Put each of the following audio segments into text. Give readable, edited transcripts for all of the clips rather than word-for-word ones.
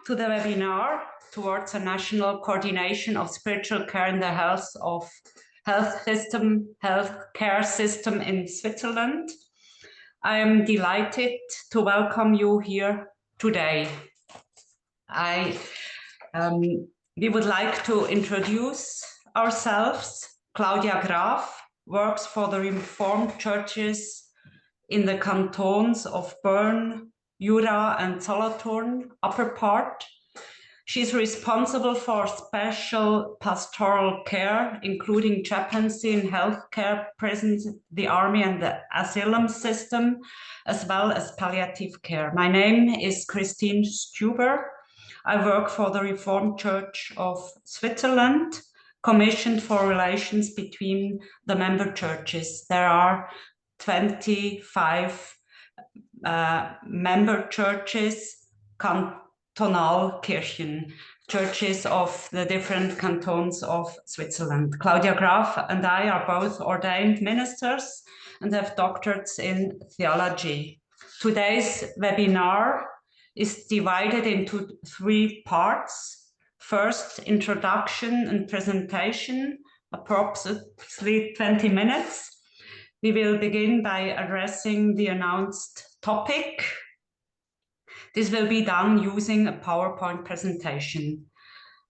to the webinar towards a national coordination of spiritual care in the healthcare system in Switzerland. I am delighted to welcome you here today. We would like to introduce ourselves. Claudia Graf works for the Reformed churches in the cantons of Bern, Jura and Solothurn, upper part. She's responsible for special pastoral care, including chaplaincy and healthcare, presence in the army and the asylum system, as well as palliative care. My name is Christine Stuber. I work for the Reformed Church of Switzerland, commissioned for relations between the member churches. There are 25 member churches, Kantonalkirchen, churches of the different cantons of Switzerland. Claudia Graf and I are both ordained ministers and have doctorates in theology. Today's webinar is divided into 3 parts. First, introduction and presentation, approximately 20 minutes. We will begin by addressing the announced topic. This will be done using a PowerPoint presentation.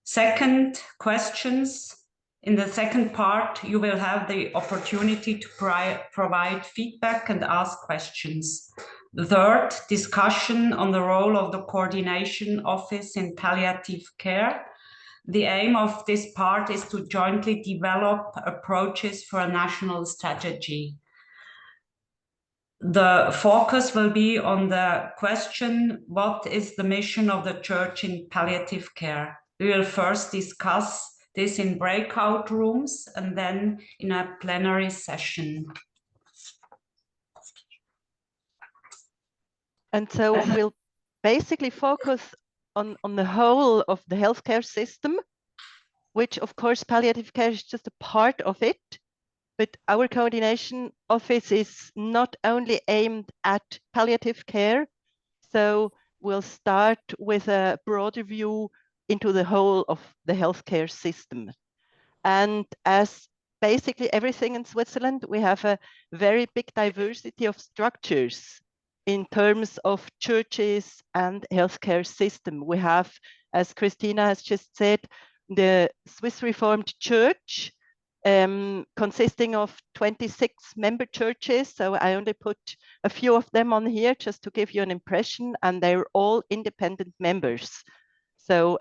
Second, questions. In the second part, you will have the opportunity to provide feedback and ask questions. Third, discussion on the role of the coordination office in palliative care. The aim of this part is to jointly develop approaches for a national strategy. The focus will be on the question, what is the mission of the church in palliative care? We will first discuss this in breakout rooms and then in a plenary session. And so we'll basically focus on the whole of the healthcare system, which of course palliative care is just a part of it. But our coordination office is not only aimed at palliative care, so we'll start with a broader view into the whole of the healthcare system. And as basically everything in Switzerland, we have a very big diversity of structures in terms of churches and healthcare system. We have, as Christina has just said, the Swiss Reformed Church, consisting of 26 member churches. So I only put a few of them on here just to give you an impression, and they're all independent members. So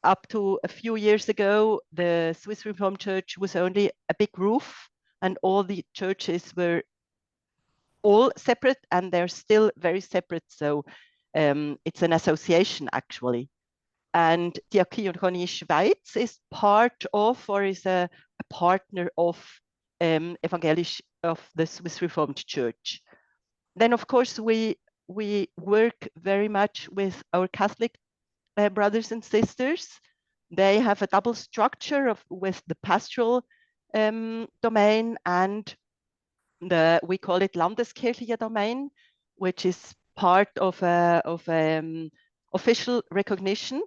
up to a few years ago, the Swiss Reformed Church was only a big roof, and all the churches were all separate, and they're still very separate. So it's an association actually. And Diakonie Schweiz is part of, or is a partner of of the Swiss Reformed Church. Then of course we work very much with our Catholic brothers and sisters. They have a double structure with the pastoral domain and we call it Landeskirchliche domain, which is part of official recognition.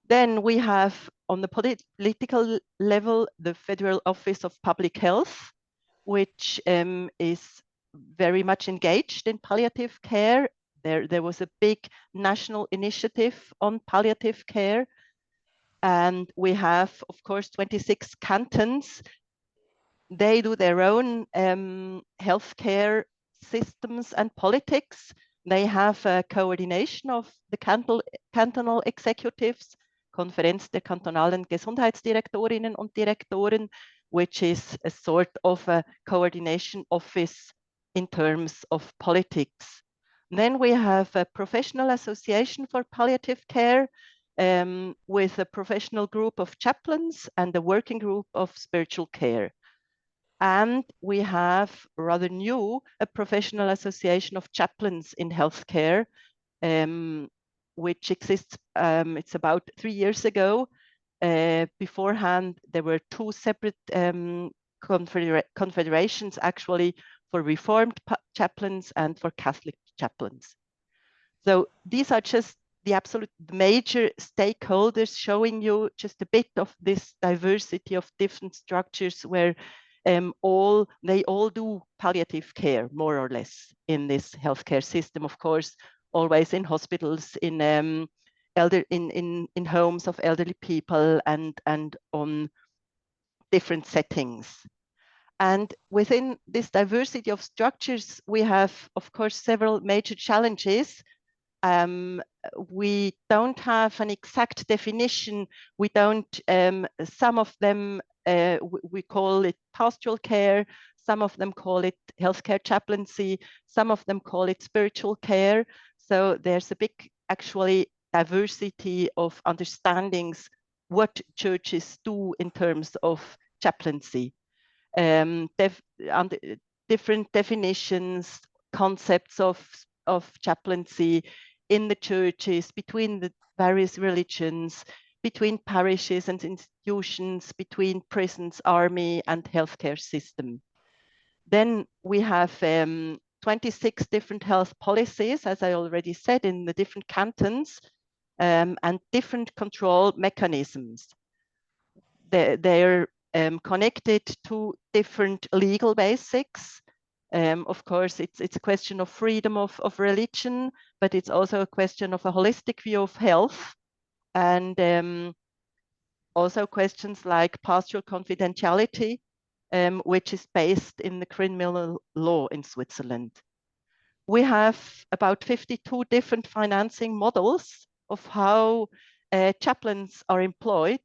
Then we have on the political level the Federal Office of Public Health, which is very much engaged in palliative care. There was a big national initiative on palliative care. And we have, of course, 26 cantons. They do their own healthcare systems and politics. They have a coordination of the cantonal executives, Konferenz der kantonalen Gesundheitsdirektorinnen und Direktoren, which is a sort of a coordination office in terms of politics. Then we have a professional association for palliative care with a professional group of chaplains and a working group of spiritual care. And we have rather new, a professional association of chaplains in healthcare, which exists, it's about 3 years ago. Beforehand, there were 2 separate confederations actually for Reformed chaplains and for Catholic chaplains. So these are just the absolute major stakeholders, showing you just a bit of this diversity of different structures where they all do palliative care, more or less, in this healthcare system, of course, always in hospitals, in homes of elderly people, and on different settings. And within this diversity of structures, we have, of course, several major challenges. We don't have an exact definition. We don't, some of them, we call it pastoral care. Some of them call it healthcare chaplaincy. Some of them call it spiritual care. So there's a big, actually, diversity of understandings what churches do in terms of chaplaincy. Different definitions, concepts of chaplaincy in the churches, between the various religions, between parishes and institutions, between prisons, army, and healthcare system. Then we have 26 different health policies, as I already said, in the different cantons, and different control mechanisms. They're connected to different legal basics. Of course, it's a question of freedom of religion, but it's also a question of a holistic view of health, and also questions like pastoral confidentiality, which is based in the criminal law in Switzerland. We have about 52 different financing models of how chaplains are employed.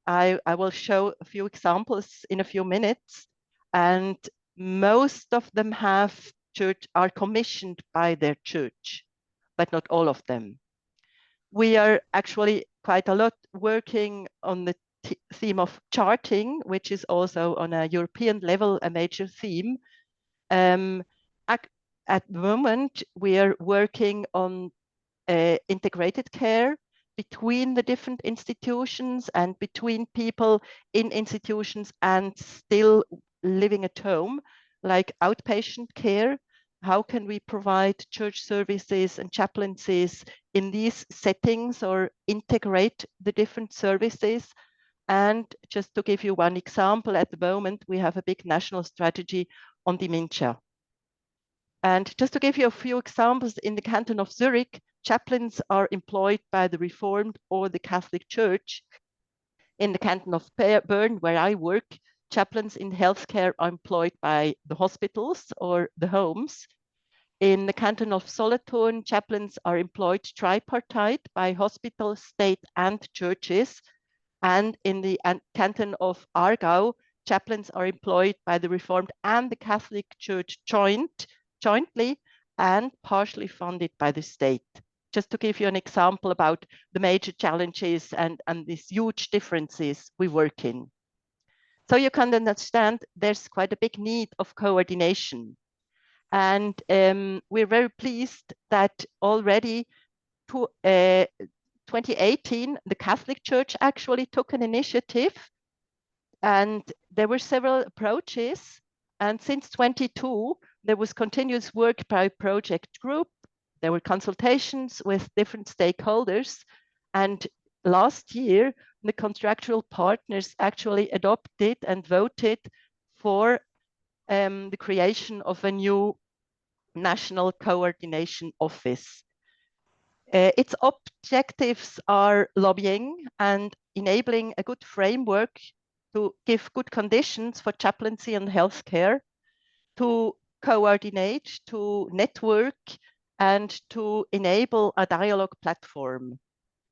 I will show a few examples in a few minutes, and most of them are commissioned by their church, but not all of them. We are actually quite a lot working on the theme of charting, which is also on a European level a major theme. At the moment, we are working on integrated care between the different institutions and between people in institutions and still living at home, like outpatient care. How can we provide church services and chaplaincies in these settings, or integrate the different services? And just to give you one example, at the moment, we have a big national strategy on dementia. And just to give you a few examples, in the canton of Zurich, chaplains are employed by the Reformed or the Catholic Church. In the canton of Bern, where I work, chaplains in healthcare are employed by the hospitals or the homes. In the canton of Solothurn, chaplains are employed tripartite by hospitals, state, and churches. And in the canton of Aargau, chaplains are employed by the Reformed and the Catholic Church jointly and partially funded by the state. Just to give you an example about the major challenges and these huge differences we work in. So you can understand there's quite a big need of coordination. And we're very pleased that already 2018, the Catholic Church actually took an initiative, and there were several approaches. And since 22, there was continuous work by project group. There were consultations with different stakeholders. And last year, the contractual partners actually adopted and voted for the creation of a new national coordination office. Its objectives are lobbying and enabling a good framework to give good conditions for chaplaincy and healthcare, to coordinate, to network, and to enable a dialogue platform.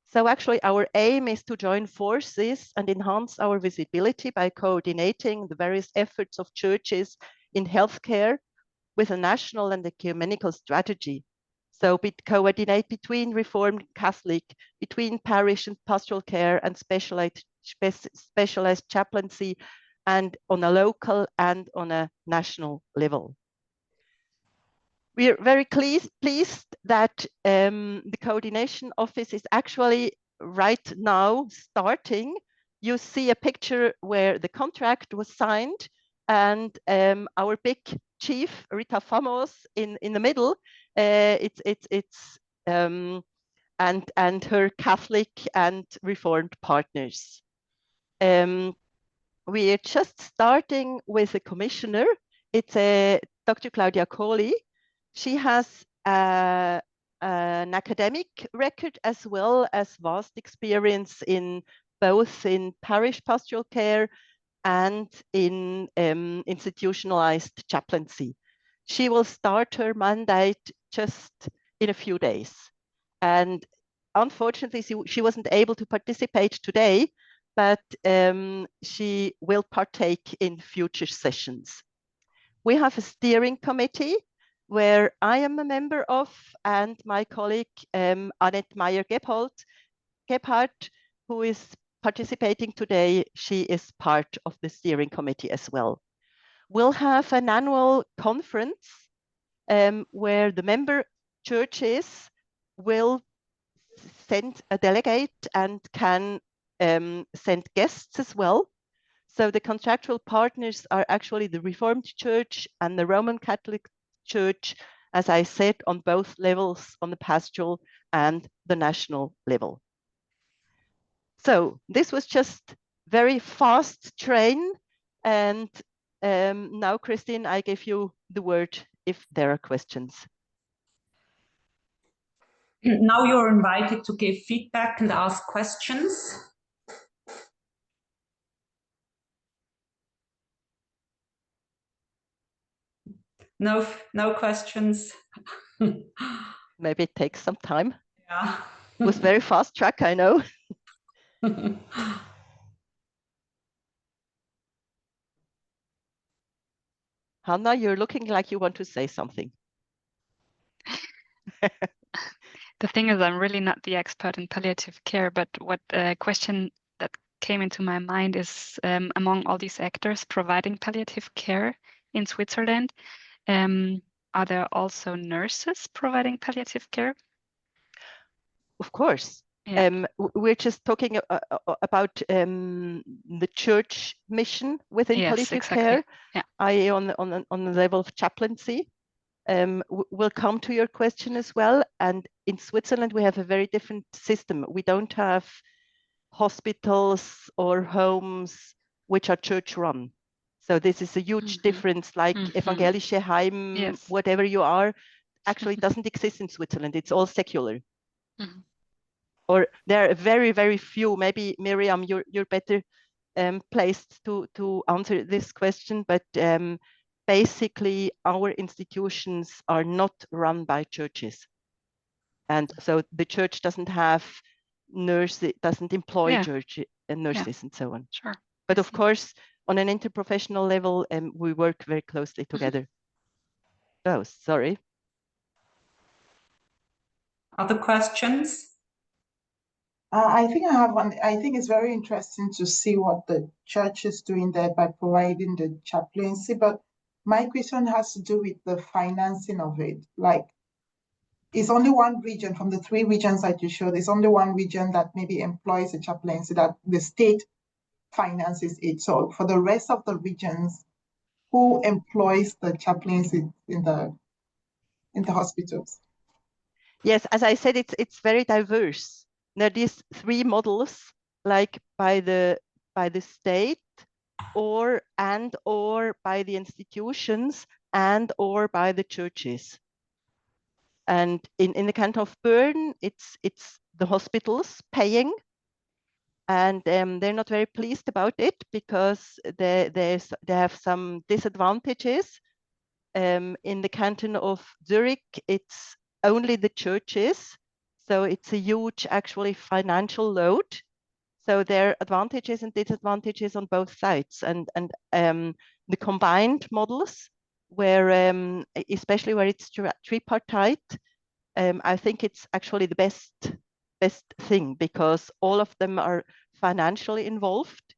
So actually our aim is to join forces and enhance our visibility by coordinating the various efforts of churches in healthcare with a national and ecumenical strategy. So coordinate between Reformed Catholic, between parish and pastoral care and specialized chaplaincy, and on a local and on a national level. We are very pleased that the coordination office is actually right now starting. You see a picture where the contract was signed, and our big chief, Rita Famos, in the middle. It's and her Catholic and Reformed partners. We are just starting with a commissioner. It's Dr. Claudia Graf. She has an academic record as well as vast experience in both in parish pastoral care and in institutionalized chaplaincy. She will start her mandate just in a few days. And unfortunately, she wasn't able to participate today, but she will partake in future sessions. We have a steering committee where I am a member of, and my colleague Annette Meyer-Gebhardt, who is participating today, she is part of the steering committee as well. We'll have an annual conference where the member churches will send a delegate and can send guests as well. So the contractual partners are actually the Reformed Church and the Roman Catholic Church, as I said, on both levels, on the pastoral and the national level. So this was just very fast train. And now, Christine, I give you the word if there are questions. Now you're invited to give feedback and ask questions. No questions. Maybe it takes some time. Yeah. It was very fast track, I know. Hannah, you're looking like you want to say something. The thing is, I'm really not the expert in palliative care, but what question that came into my mind is among all these actors providing palliative care in Switzerland, are there also nurses providing palliative care? Of course. Yeah. We're just talking about the church mission within palliative care, yeah. i.e. on the level of chaplaincy. We'll come to your question as well. And in Switzerland, we have a very different system. We don't have hospitals or homes which are church run. So this is a huge difference, like Evangelische Heim, yes. Whatever you are, actually doesn't exist in Switzerland. It's all secular. Or there are very, very few. Maybe Miriam, you're better placed to answer this question. But basically, our institutions are not run by churches, and so the church doesn't have nurses, doesn't employ church and nurses and so on. Sure. But of course, on an interprofessional level, we work very closely together. Oh, sorry. Other questions? I think I have one. I think it's very interesting to see what the church is doing there by providing the chaplaincy. But my question has to do with the financing of it. Like, it's only one region from the 3 regions that you showed. It's only one region that maybe employs a chaplaincy, that the state finances it. So for the rest of the regions, who employs the chaplaincy in the hospitals? Yes, as I said, it's very diverse. There are these 3 models, like by the state, or by the institutions, and or by the churches. And in the canton of Bern, it's the hospitals paying, and they're not very pleased about it because they have some disadvantages. In the canton of Zurich, it's only the churches. So it's a huge, actually, financial load. So there are advantages and disadvantages on both sides. And the combined models, where especially where it's tripartite, I think it's actually the best thing, because all of them are financially involved.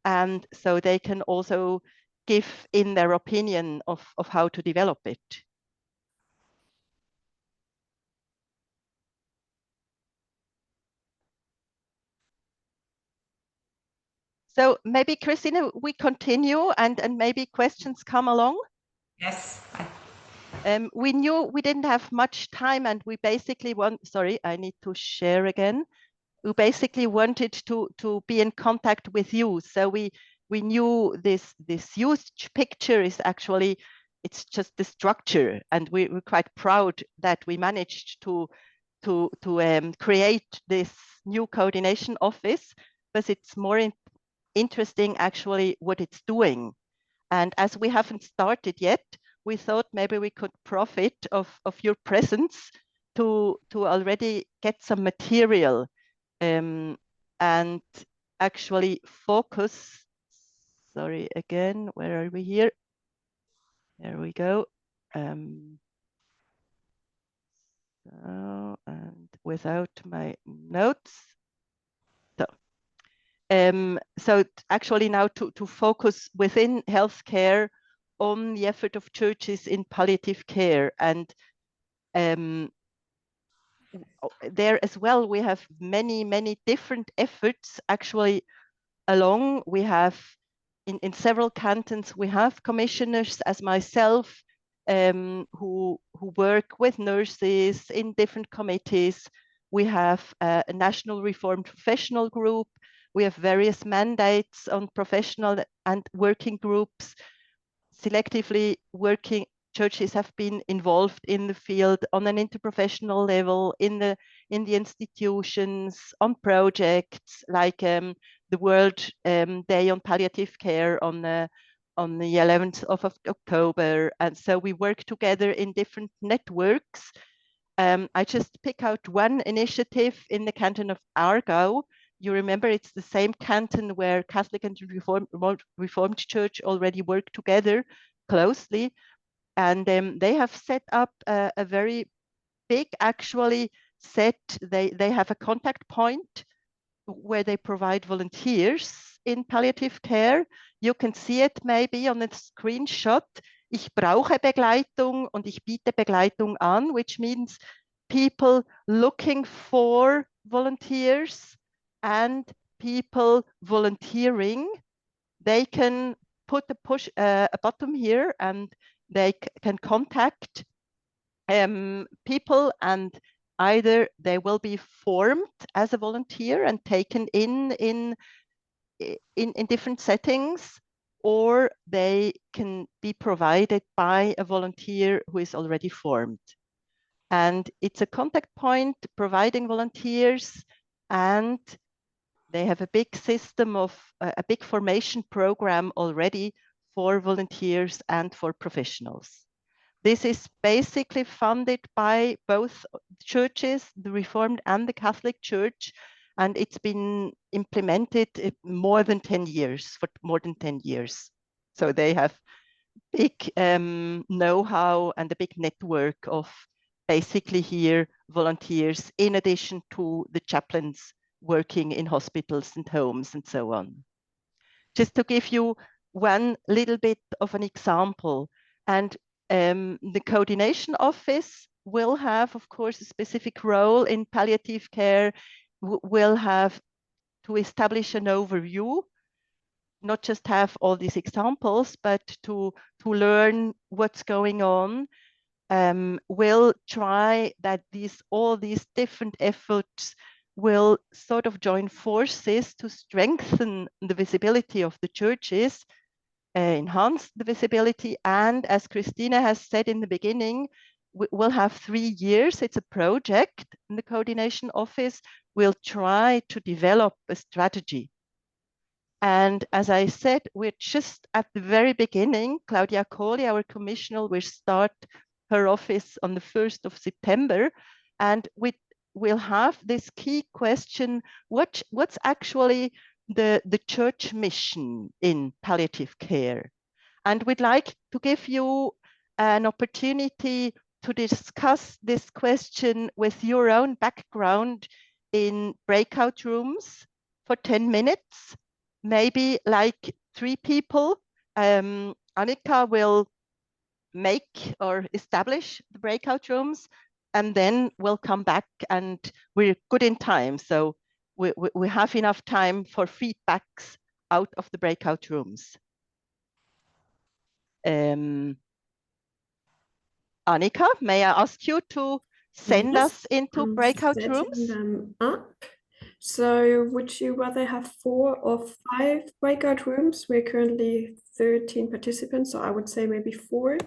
And so they can also give in their opinion of how to develop it. So maybe, Christina, we continue and maybe questions come along. Yes. We knew we didn't have much time, and we basically sorry, I need to share again. We basically wanted to be in contact with you. So we knew this huge picture is actually, it's just the structure, and we're quite proud that we managed to create this new coordination office, but it's more interesting actually what it's doing. And as we haven't started yet, we thought maybe we could profit of your presence to already get some material and actually focus. Sorry, again, where are we here? There we go. So, and without my notes. So actually now to focus within healthcare on the effort of churches in palliative care. And there as well, we have many different efforts actually along. We have in several cantons, we have commissioners as myself who work with nurses in different committees. We have a national reform professional group. We have various mandates on professional and working groups. Selectively working churches have been involved in the field on an interprofessional level, in the institutions, on projects like the World Day on Palliative Care on the 11th of October. And so we work together in different networks. I just pick out one initiative in the canton of Aargau. You remember it's the same canton where Catholic and Reformed Church already work together closely. And they have set up a very big, actually, they have a contact point where they provide volunteers in palliative care. You can see it maybe on the screenshot. Ich brauche Begleitung und ich biete Begleitung an, which means people looking for volunteers and people volunteering. They can put a button here and they can contact people, and either they will be formed as a volunteer and taken in different settings, or they can be provided by a volunteer who is already formed. And it's a contact point providing volunteers, and they have a big system of a big formation program already for volunteers and for professionals. This is basically funded by both churches, the Reformed and the Catholic Church, and it's been implemented more than 10 years, for more than 10 years. So they have big know-how and a big network of basically here volunteers, in addition to the chaplains working in hospitals and homes and so on. Just to give you one little bit of an example, and the coordination office will have, of course, a specific role in palliative care, will have to establish an overview, not just have all these examples, but to learn what's going on. Will try that all these different efforts will sort of join forces to strengthen the visibility of the churches, enhance the visibility, and as Christina has said in the beginning, we'll have 3 years. It's a project in the coordination office. We'll try to develop a strategy. And as I said, we're just at the very beginning. Claudia Graf, our commissioner, will start her office on the 1st of September. And we'll have this key question, what's actually the church mission in palliative care? And we'd like to give you an opportunity to discuss this question with your own background in breakout rooms for 10 minutes, maybe like 3 people. Annika will make or establish the breakout rooms, and then we'll come back, and we're good in time. So we have enough time for feedbacks out of the breakout rooms. Annika, may I ask you to send Yes, us into I'm breakout setting rooms? them up. So would you rather have 4 or 5 breakout rooms? We're currently 13 participants, so I would say maybe 4.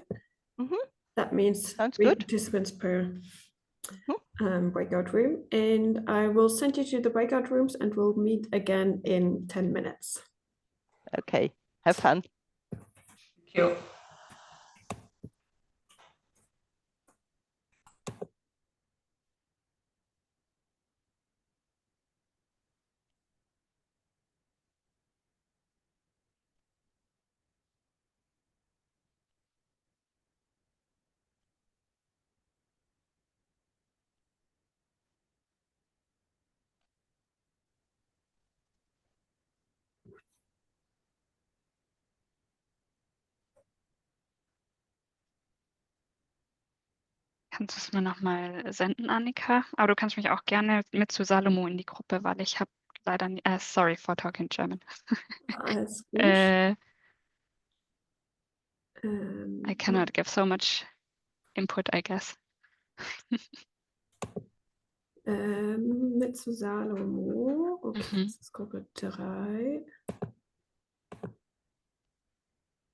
Mhm. That means Sounds 3 good. participants per Mhm. breakout room. And I will send you to the breakout rooms and we'll meet again in 10 minutes. Okay, have fun. Thank you. Kannst du es mir nochmal senden, Annika? Aber du kannst mich auch gerne mit zu Salomo in die Gruppe, weil ich habe leider nie, sorry for talking German. Alles gut. I Ja. cannot give so much input, I guess. Mit zu Salomo. Okay, das ist Gruppe 3.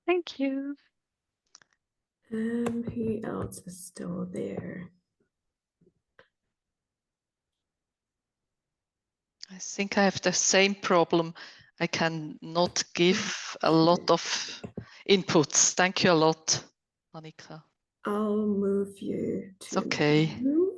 Thank you. Who else is still there? I think I have the same problem. I can not give a lot of inputs. Thank you a lot, Annika. I'll move you It's to okay. another room.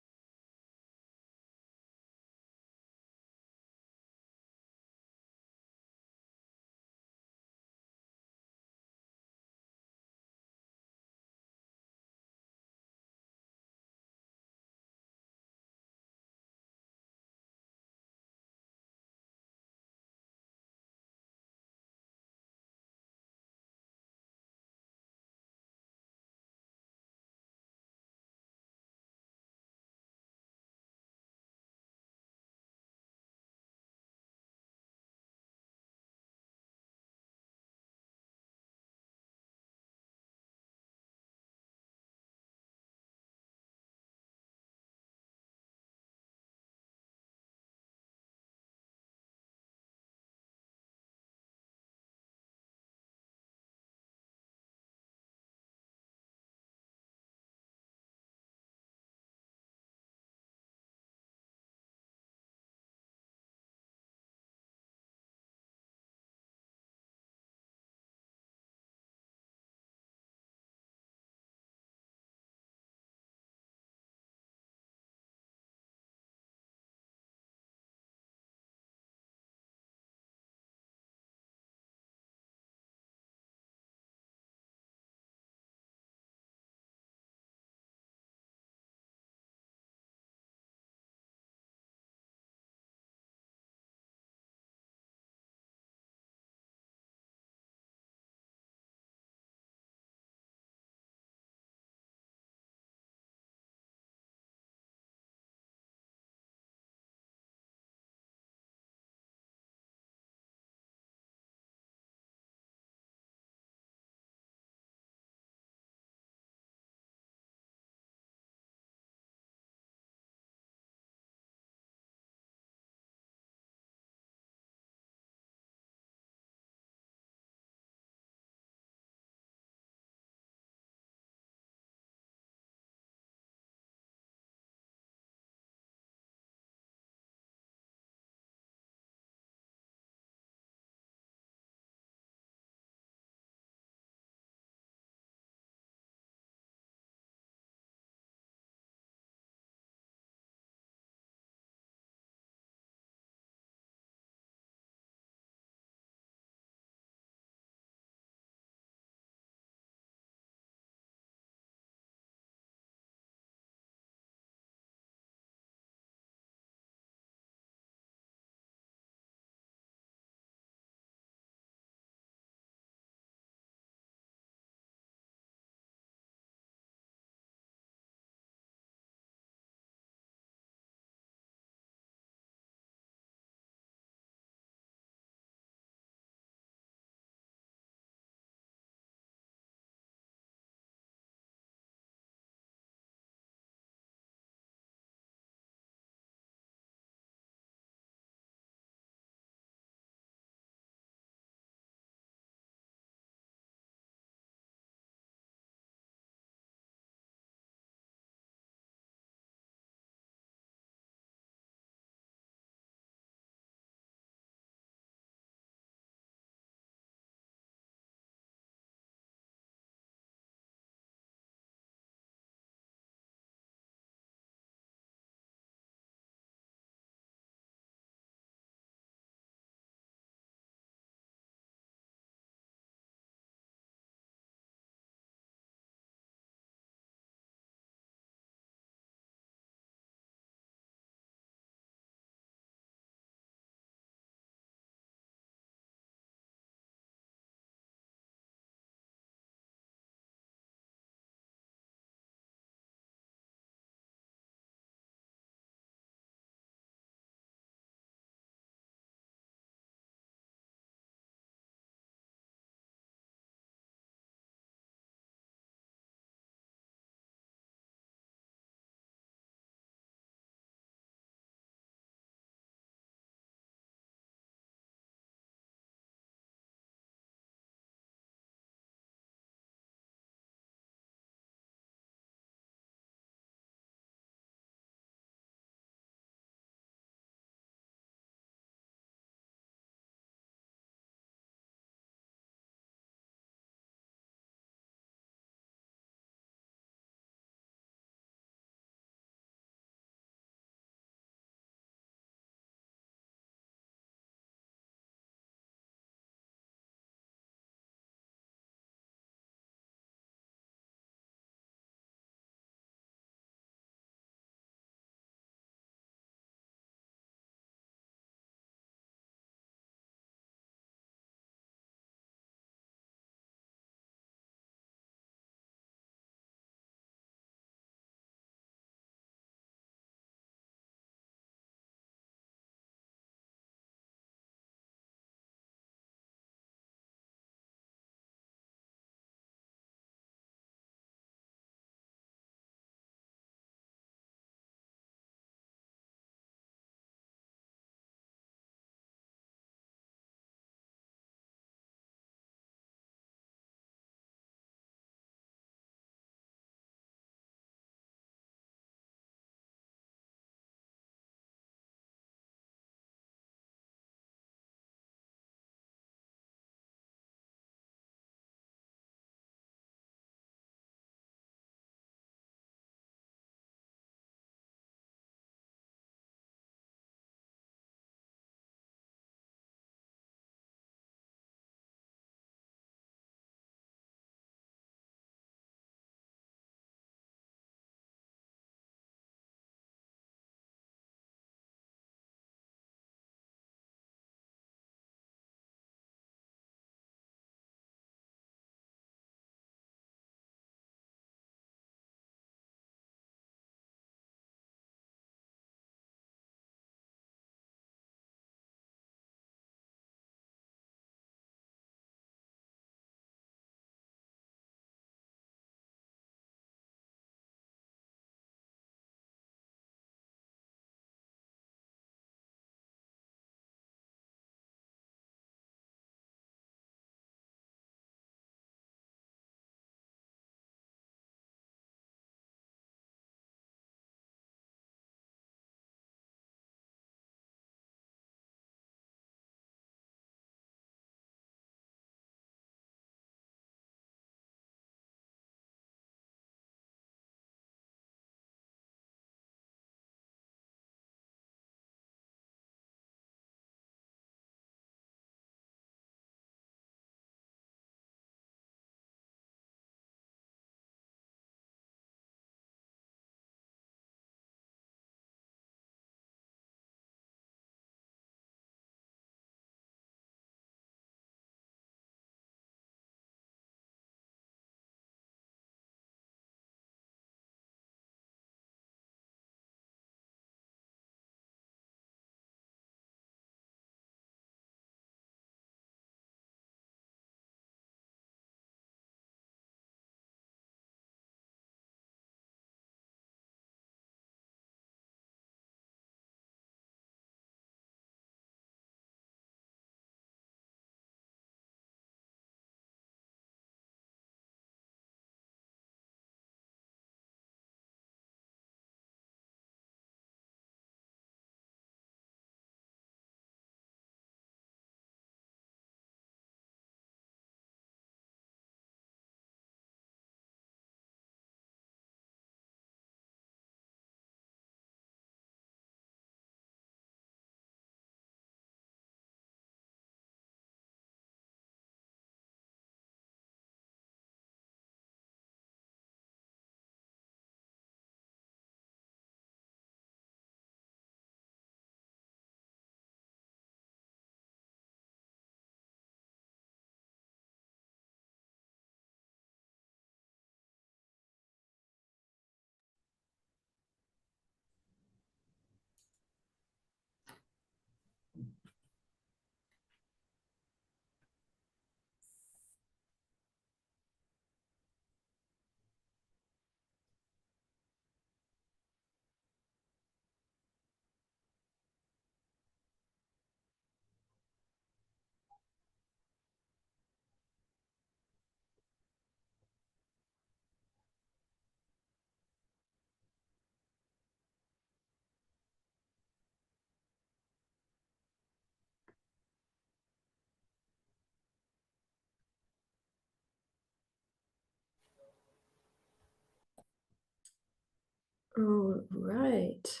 All right.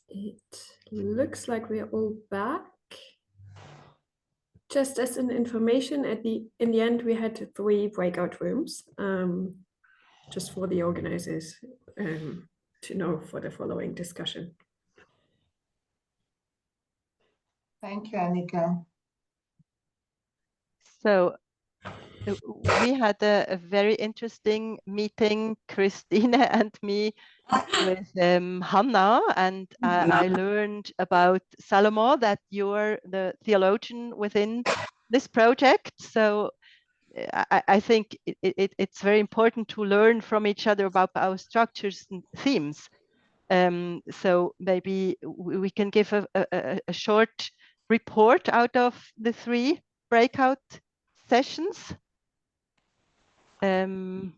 It looks like we're all back. Just as an information, in the end, we had 3 breakout rooms, just for the organizers to know for the following discussion. Thank you, Annika. So we had a very interesting meeting, Christina and me, with Hannah, and I learned about Salomon, that you're the theologian within this project. So I think it's very important to learn from each other about our structures and themes. So maybe we can give a short report out of the 3 breakout sessions. Hannah,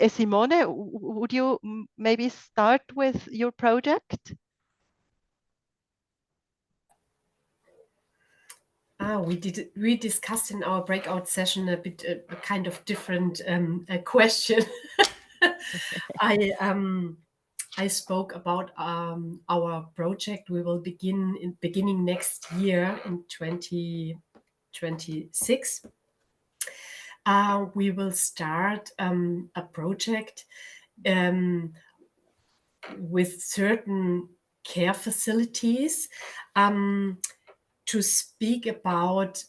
Simone, would you maybe start with your project? We discussed in our breakout session a bit a kind of different question. I spoke about our project. We will beginning next year in 2026. We will start a project with certain care facilities to speak about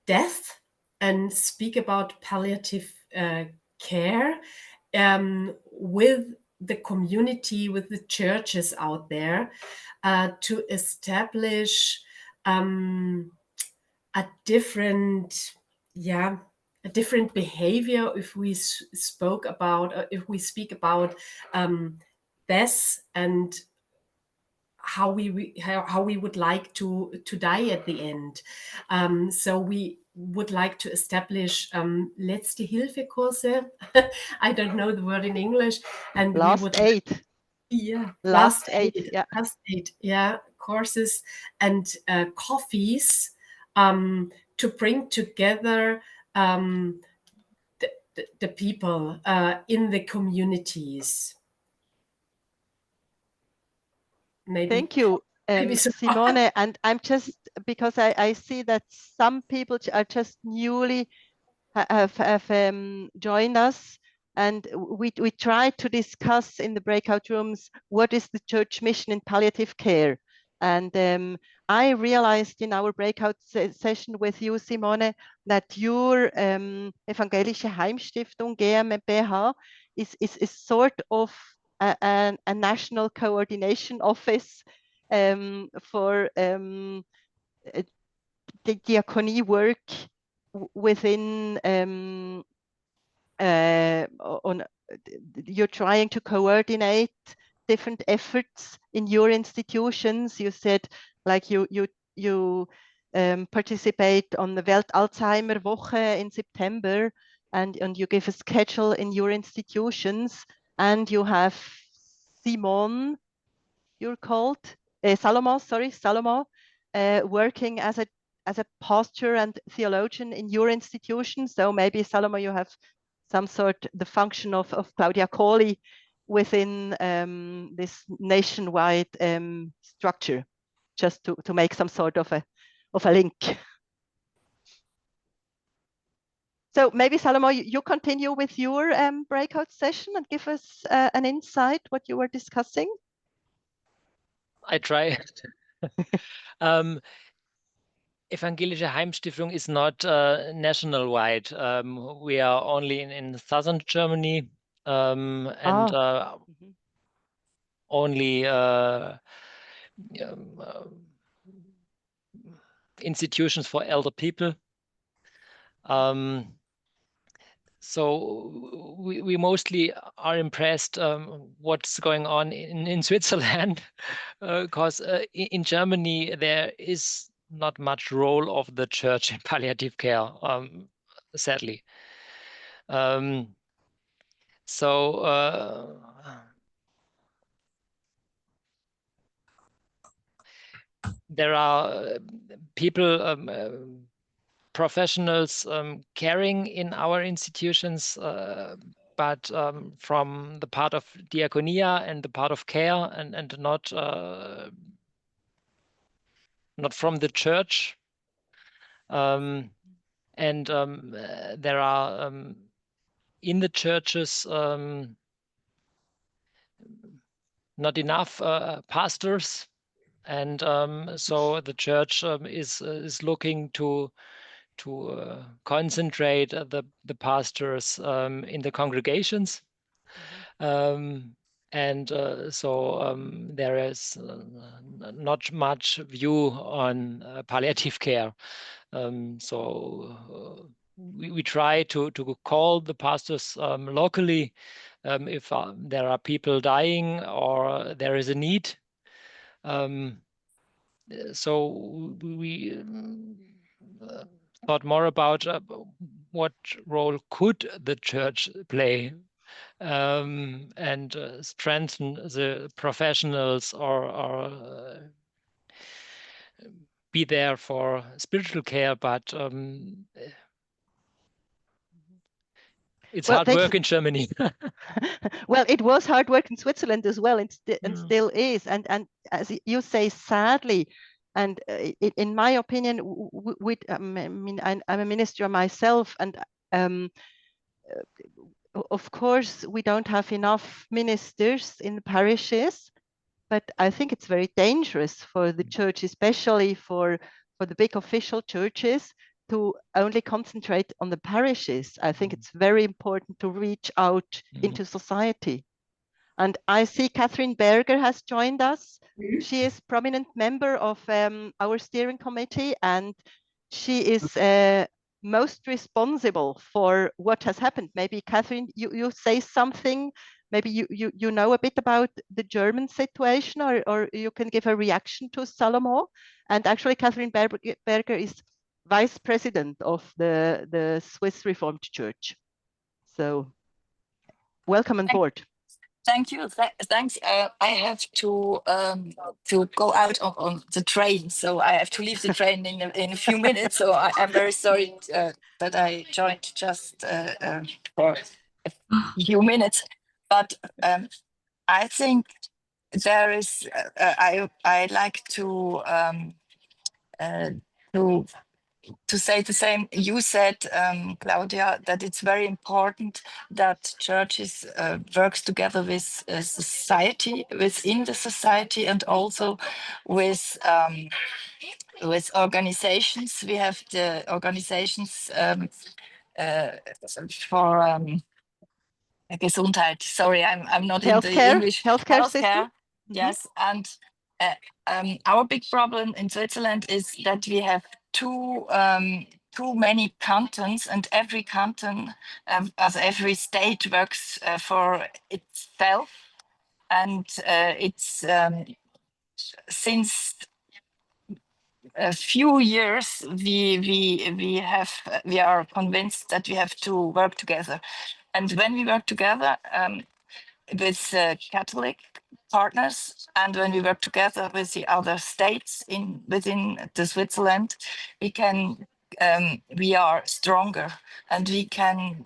death and speak about palliative care with the community, with the churches out there, to establish a different behavior if we speak about death and how we would like to die at the end. So we would like to establish letzte Hilfekurse. I don't know the word in English. And last aid. Yeah, last aid. Yeah. Last aid. Yeah, courses and coffees to bring together the people in the communities. Maybe. Thank you, Simone. And I'm just, because I see that some people are just newly have joined us, and we tried to discuss in the breakout rooms what is the church mission in palliative care. And I realized in our breakout session with you, Simone, that your Evangelische Heimstiftung GmbH is sort of a national coordination office for the diaconie work within you're trying to coordinate different efforts in your institutions. You said like you participate on the Welt Alzheimer Woche in September, and you give a schedule in your institutions, and you have Simon, you're called Salomon, working as a pastor and theologian in your institution. So maybe, Salomon, you have some sort the function of Claudia Kohli within this nationwide structure, just to make some sort of a link. So maybe, Salomon, you continue with your breakout session and give us an insight what you were discussing. I try. Evangelische Heimstiftung is not national-wide. We are only in southern Germany, and only institutions for elder people. So we mostly are impressed what's going on in Switzerland, because in Germany there is not much role of the church in palliative care, sadly. So there are people professionals caring in our institutions, but from the part of diaconia and the part of care, and not from the church. And there are in the churches not enough pastors, and so the church is looking to concentrate the pastors in the congregations. And so there is not much view on palliative care. So we try to call the pastors locally if there are people dying or there is a need. So we thought more about what role could the church play, and strengthen the professionals, or be there for spiritual care, but it's hard work in Germany. Well, it was hard work in Switzerland as well, and still is. And as you say, sadly, and in my opinion, I mean, I'm a minister myself, and of course, we don't have enough ministers in the parishes, but I think it's very dangerous for the church, especially for the big official churches, to only concentrate on the parishes. I think it's very important to reach out into society. And I see Catherine Berger has joined us. She is prominent member of our steering committee, and she is most responsible for what has happened. Maybe Catherine, you say something. Maybe you know a bit about the German situation, or you can give a reaction to Salomon. And actually, Catherine Berger is vice president of the Swiss Reformed Church. So welcome on board. Thank you. Thanks. I have to go out on the train, so I have to leave the train in a few minutes. So I'm very sorry that I joined just for a few minutes. But I think there is. I like to say the same. You said, Claudia, that it's very important that churches works together with society, within the society, and also with organizations. We have the organizations for Gesundheit. Sorry, I'm not in the English. Healthcare system. Yes, and our big problem in Switzerland is that we have too many cantons, and every canton, as every state, works for itself, and it's since a few years we are convinced that we have to work together, and when we work together with Catholic partners, and when we work together with the other states within the Switzerland, we are stronger, and we can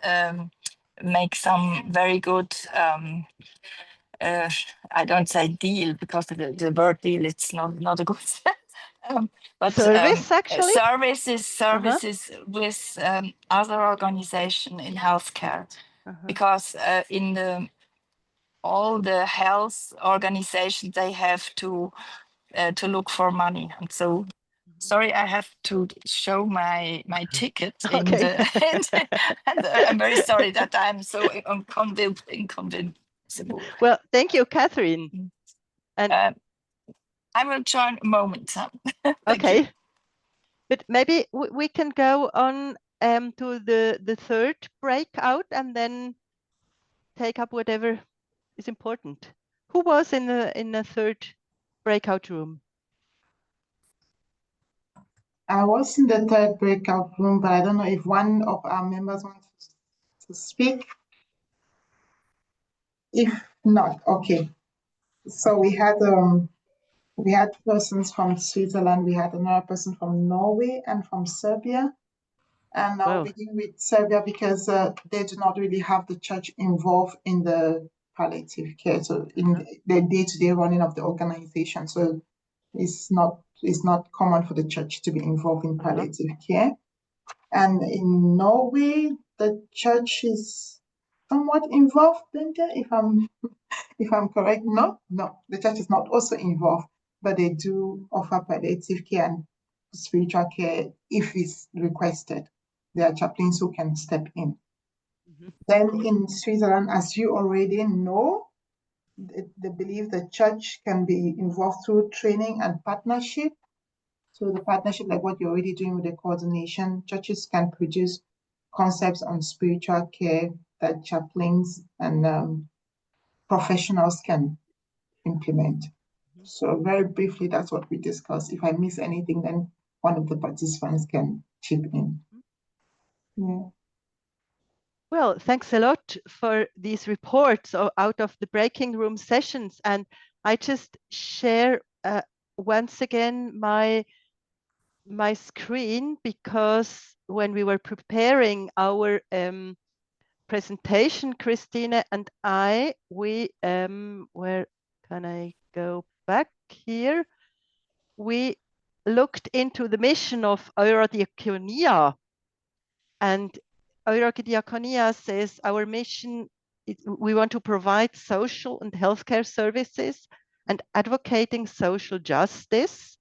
make some very good I don't say deal, because the word deal, it's not a good but service, actually services with other organization in healthcare, because in all the health organizations, they have to look for money. And so, sorry, I have to show my ticket and I'm very sorry that I'm so inconvincible. Well, thank you, Catherine. And I will join a moment. Okay, but maybe we can go on to the third breakout, and then take up whatever is important. Who was in the third breakout room? I was in the third breakout room, but I don't know if one of our members wants to speak. If not, okay. So we had persons from Switzerland, we had another person from Norway and from Serbia. And I'll begin with Serbia because they do not really have the church involved in the palliative care, so in the day-to-day running of the organization. So it's not common for the church to be involved in palliative care. And in Norway, the church is somewhat involved, if I'm correct. No, the church is not also involved, but they do offer palliative care and spiritual care if it's requested. There are chaplains who can step in. Then in Switzerland, as you already know, they believe the church can be involved through training and partnership. So the partnership, like what you're already doing with the coordination, churches can produce concepts on spiritual care that chaplains and professionals can implement. So very briefly, that's what we discussed. If I miss anything, then one of the participants can chip in. Yeah. Well, thanks a lot for these reports out of the breaking room sessions. And I just share once again my screen, because when we were preparing our presentation, Christine and I, we, where can I go back here? We looked into the mission of Eurodiaconia, and Eurodiaconia says our mission is we want to provide social and healthcare services and advocating social justice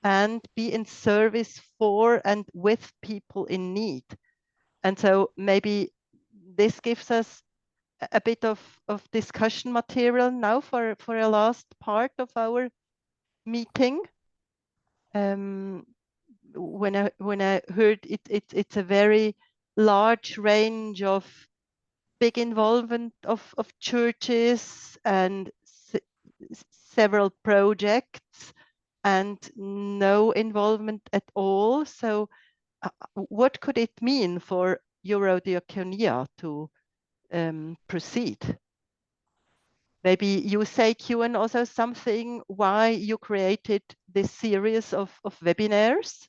and be in service for and with people in need. And so maybe this gives us a bit of discussion material now for a last part of our meeting. When I heard it's a very large range of big involvement of churches and several projects and no involvement at all. So what could it mean for Eurodiaconia to proceed? Maybe you say, Kieran, also something why you created this series of webinars?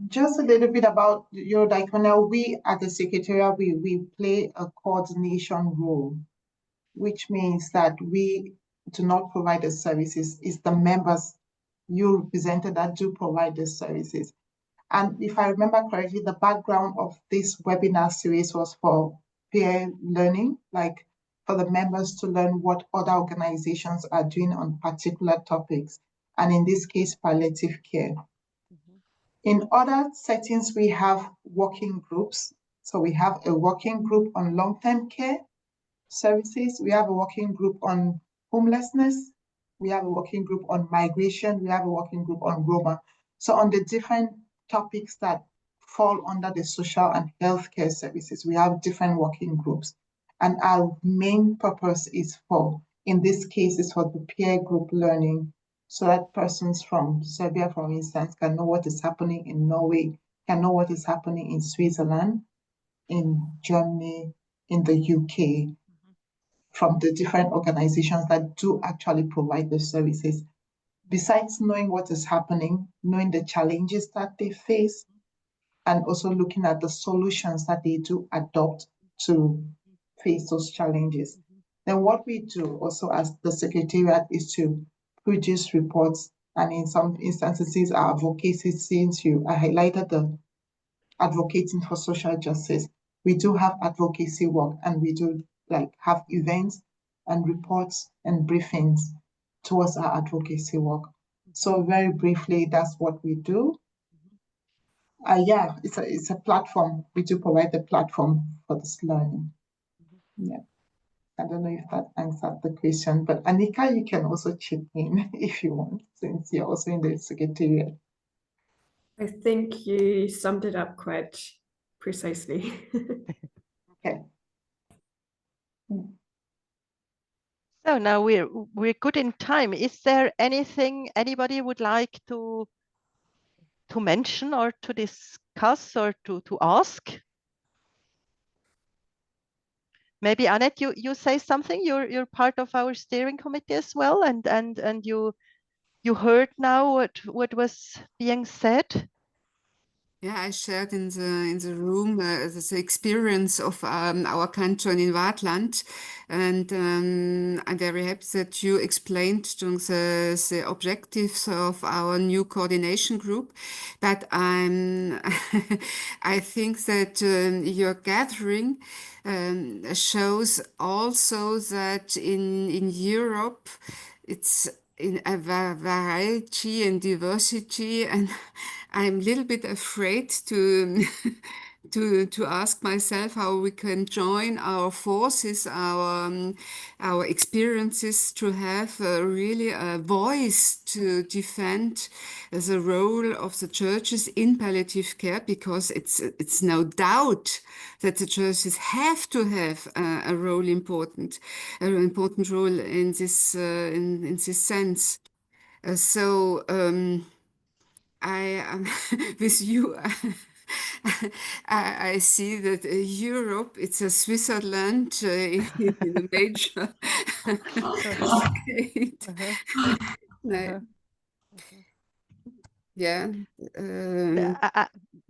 Just a little bit about Eurodiaconia. We at the Secretariat, we play a coordination role, which means that we do not provide the services. It's the members you represented that do provide the services. And if I remember correctly, the background of this webinar series was for peer learning, like for the members to learn what other organizations are doing on particular topics, and in this case, palliative care. In other settings, we have working groups. So we have a working group on long-term care services. We have a working group on homelessness. We have a working group on migration. We have a working group on Roma. So on the different topics that fall under the social and healthcare services, we have different working groups. And our main purpose is for, in this case, is for the peer group learning, so that persons from Serbia, for instance, can know what is happening in Norway, can know what is happening in Switzerland, in Germany, in the UK, from the different organizations that do actually provide the services. Besides knowing what is happening, knowing the challenges that they face, and also looking at the solutions that they do adopt to face those challenges. Then what we do also as the Secretariat is to produce reports, and in some instances, our advocacy, since I highlighted the advocating for social justice, we do have advocacy work, and we do have events and reports and briefings towards our advocacy work. So very briefly, that's what we do. Yeah, it's a platform. We do provide the platform for this learning. Yeah. I don't know if that answered the question, but Anika, you can also chip in if you want, since you're also in the Secretariat. I think you summed it up quite precisely. Okay. So now we're good in time. Is there anything anybody would like to mention or to discuss or to ask? Maybe Annette, you say something. You're part of our steering committee as well, and you heard now what was being said. Yeah, I shared in the room the experience of our canton in Waadtland, and I'm very happy that you explained the objectives of our new coordination group. But I think that your gathering shows also that in Europe it's in a variety and diversity, and I'm a little bit afraid to to ask myself how we can join our forces, our experiences, to have really a voice to defend the role of the churches in palliative care, because it's no doubt that the churches have to have a role important, an important role in this sense. So I with you. I see that Europe, it's a Switzerland in a major scale. Yeah.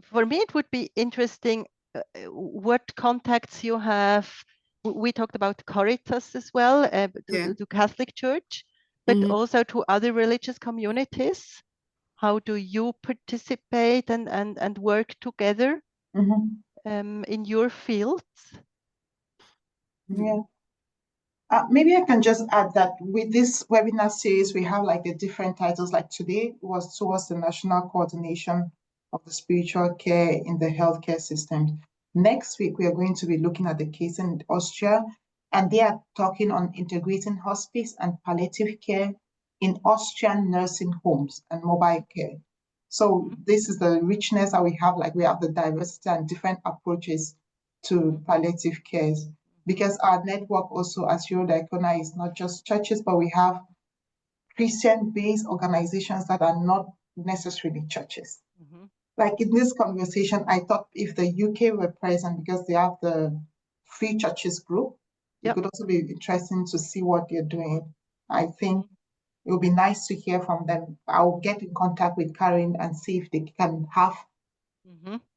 For me, it would be interesting what contacts you have. We talked about Caritas as well, to Catholic Church, but also to other religious communities. How do you participate and work together in your fields? Yeah. Maybe I can just add that with this webinar series, we have like the different titles. Like today was towards the national coordination of the spiritual care in the healthcare system. Next week, we are going to be looking at the case in Austria, and they are talking on integrating hospice and palliative care in Austrian nursing homes and mobile care. So this is the richness that we have, like we have the diversity and different approaches to palliative care. Because our network also, as Eurodiaconia, is not just churches, but we have Christian-based organizations that are not necessarily churches. Like in this conversation, I thought if the UK were present, because they have the Free Churches group, it could also be interesting to see what they're doing. I think it would be nice to hear from them. I'll get in contact with Karen and see if they can have,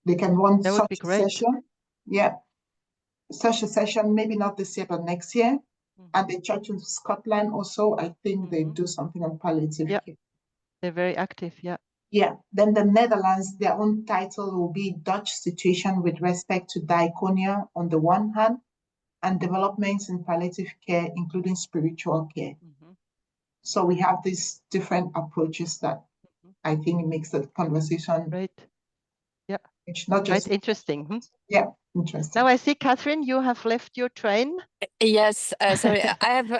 they can run that such would be a great. session. Yeah. Such a session, maybe not this year, but next year. And the church in Scotland also, I think they do something on palliative care. They're very active, Yeah. Then the Netherlands, their own title will be Dutch Situation with Respect to Diaconia on the one hand, and developments in palliative care, including spiritual care. So we have these different approaches that I think makes the conversation not just interesting. Yeah, interesting. Now I see, Catherine, you have left your train. Yes, sorry. I have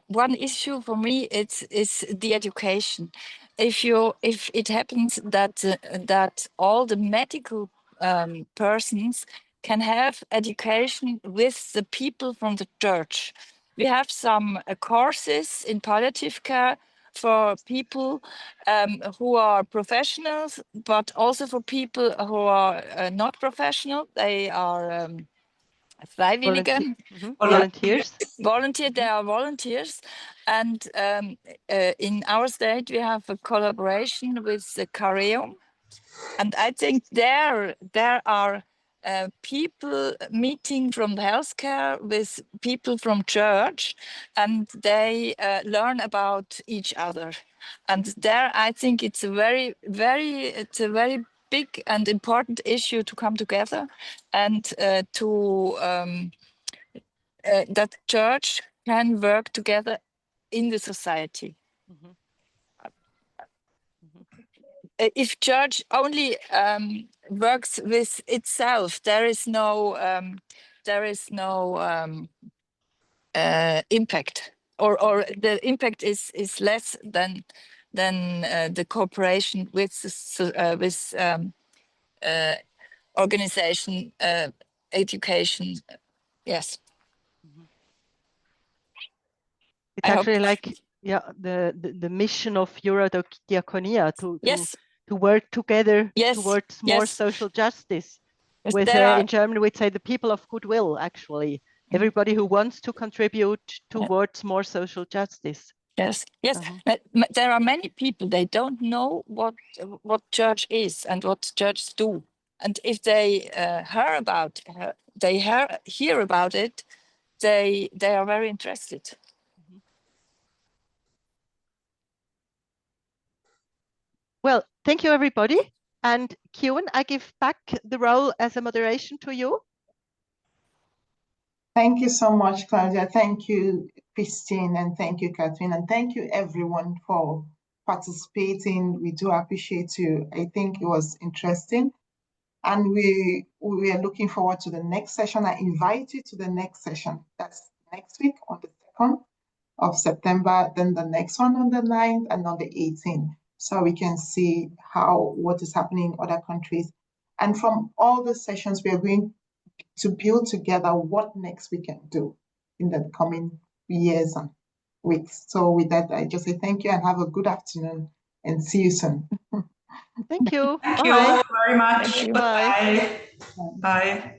one issue for me. It's the education. If it happens that that all the medical persons can have education with the people from the church. We have some courses in palliative care for people who are professionals, but also for people who are not professional. They are Freiwilligen. Volunteers. They are volunteers. And in our state, we have a collaboration with the Careum. And I think there are people meeting from the healthcare with people from church, and they learn about each other. And there, I think it's a very big and important issue to come together and that church can work together in the society. If church only works with itself, there is no impact, or the impact is less than the cooperation with organization, education. Yes. It's actually like the mission of Eurodiaconia to work together towards more social justice. With in German we'd say the people of goodwill. Actually, everybody who wants to contribute towards more social justice. Yes, yes. There are many people, they don't know what church is and what churches do. And if they hear about it, they are very interested. Well, thank you, everybody. And Kieran, I give back the role as a moderation to you. Thank you so much, Claudia. Thank you, Christine, and thank you, Catherine, and thank you, everyone, for participating. We do appreciate you. I think it was interesting. And we are looking forward to the next session. I invite you to the next session. That's next week on the 2nd of September, then the next one on the 9th and on the 18th. So we can see what is happening in other countries. And from all the sessions, we are going to build together what next we can do in the coming years and weeks. So with that, I just say thank you and have a good afternoon and see you soon. Thank you. Thank Bye. you all very much. Thank you. Goodbye. Bye. Bye.